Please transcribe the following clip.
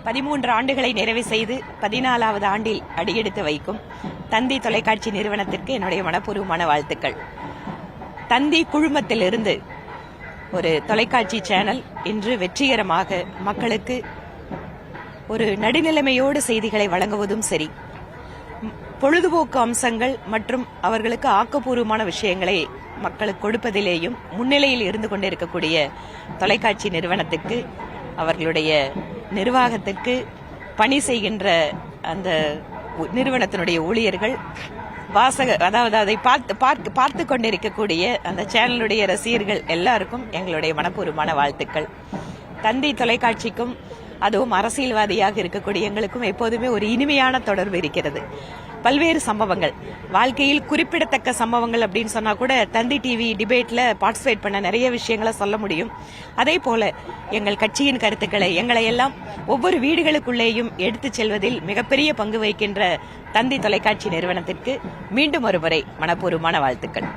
13 ஆண்டுகளை நிறைவு செய்து 14வது ஆண்டில் அடியெடுத்து வைக்கும் தந்தி தொலைக்காட்சி நிறுவனத்திற்கு என்னுடைய மனப்பூர்வமான வாழ்த்துக்கள். தந்தி குழுமத்திலிருந்து ஒரு தொலைக்காட்சி சேனல் இன்று வெற்றிகரமாக மக்களுக்கு ஒரு நடுநிலைமையோடு செய்திகளை வழங்குவதும் சரி, பொழுதுபோக்கு அம்சங்கள் மற்றும் அவர்களுக்கு ஆக்கப்பூர்வமான விஷயங்களை மக்களுக்கு கொடுப்பதிலேயும் முன்னிலையில் இருந்து கொண்டிருக்கக்கூடிய தொலைக்காட்சி நிறுவனத்திற்கு, அவர்களுடைய நிர்வாகத்திற்கு, பணி செய்கின்ற அந்த நிறுவனத்தினுடைய ஊழியர்கள், அதாவது அதை பார்த்து கொண்டிருக்கக்கூடிய அந்த சேனலுடைய ரசிகர்கள் எல்லாருக்கும் எங்களுடைய மனப்பூர்வமான வாழ்த்துக்கள். தந்தி தொலைக்காட்சிக்கும் அதுவும் அரசியல்வாதியாக இருக்கக்கூடிய எங்களுக்கும் எப்போதுமே ஒரு இனிமையான தொடர்பு இருக்கிறது. பல்வேறு சம்பவங்கள், வாழ்க்கையில் குறிப்பிடத்தக்க சம்பவங்கள் அப்படின்னு சொன்னா கூட தந்தி டிவி டிபேட்ல பார்ட்டிசிபேட் பண்ண நிறைய விஷயங்களை சொல்ல முடியும். அதே போல எங்கள் கட்சியின் கருத்துக்களை எங்களை எல்லாம் ஒவ்வொரு வீடுகளுக்குள்ளேயும் எடுத்துச் செல்வதில் மிகப்பெரிய பங்கு வகிக்கின்ற தந்தி தொலைக்காட்சி நிறுவனத்திற்கு மீண்டும் ஒருமுறை மனப்பூர்வமான வாழ்த்துக்கள்.